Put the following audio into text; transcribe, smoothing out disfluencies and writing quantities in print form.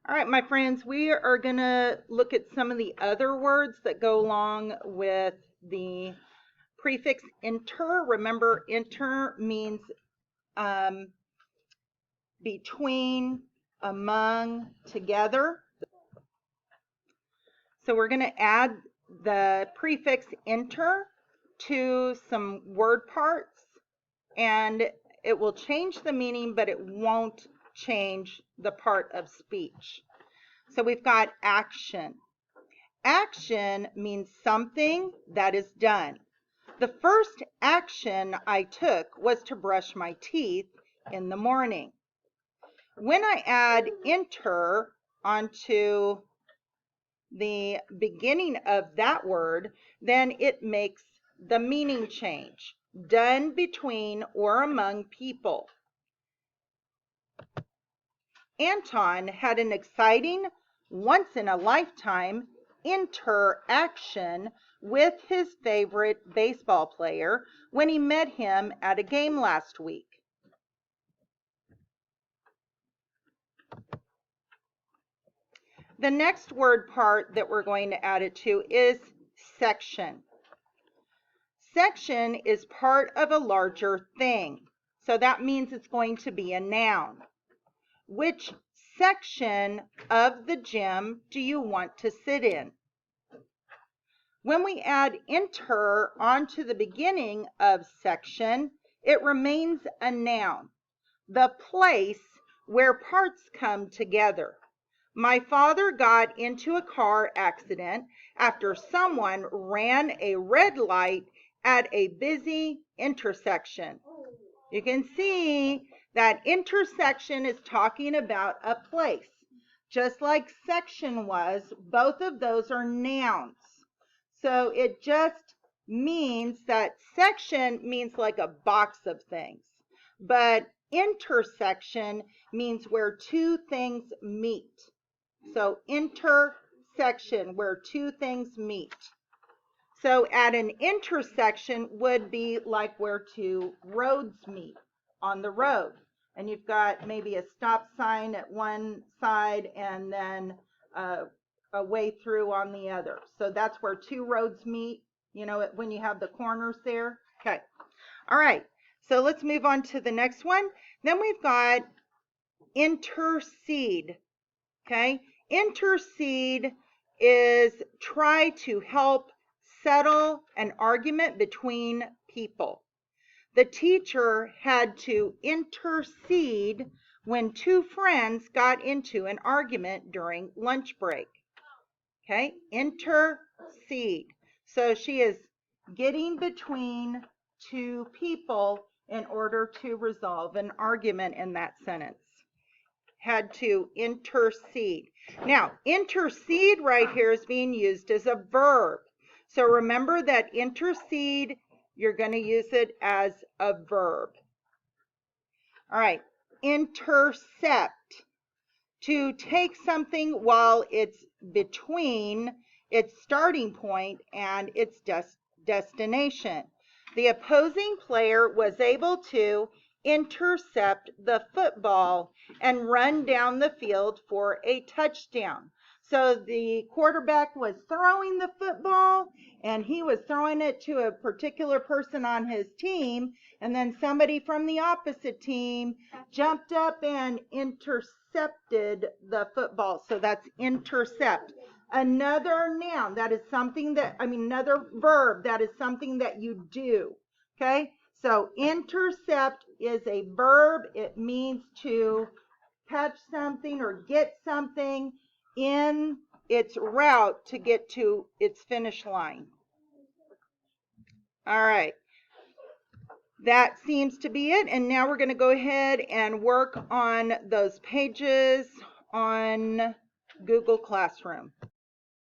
All right, my friends, we are going to look at some of the other words that go along with the prefix inter. Remember, inter means between, among, together. So we're going to add the prefix inter to some word parts, and it will change the meaning, but it won't change the part of speech. So we've got action. Action means something that is done. The first action I took was to brush my teeth in the morning. When I add inter onto the beginning of that word, then it makes the meaning change. Done between or among people. Anton had an exciting, once-in-a-lifetime interaction with his favorite baseball player when he met him at a game last week. The next word part that we're going to add it to is section. Section is part of a larger thing, so that means it's going to be a noun. Which section of the gym do you want to sit in? When we add inter onto the beginning of section, it remains a noun, the place where parts come together. My father got into a car accident after someone ran a red light at a busy intersection. You can see that intersection is talking about a place. Just like section was, both of those are nouns. So it just means that section means like a box of things, but intersection means where two things meet. So intersection, where two things meet. So at an intersection would be like where two roads meet on the road. And you've got maybe a stop sign at one side and then a way through on the other. So that's where two roads meet, you know, when you have the corners there. Okay. All right. So let's move on to the next one. Then we've got intercede. Okay. Intercede is try to help settle an argument between people. The teacher had to intercede when two friends got into an argument during lunch break. Okay, intercede. So she is getting between two people in order to resolve an argument in that sentence. Had to intercede. Now, intercede right here is being used as a verb. So remember that intercede, you're going to use it as a verb. All right, intercept. To take something while it's between its starting point and its destination. The opposing player was able to intercept the football and run down the field for a touchdown. So the quarterback was throwing the football and he was throwing it to a particular person on his team, and then somebody from the opposite team jumped up and intercepted the football. So that's intercept. Another noun, that is something that, another verb, that is something that you do. Okay, so intercept is a verb. It means to catch something or get something in its route to get to its finish line. All right. That seems to be it. And now we're going to go ahead and work on those pages on Google Classroom.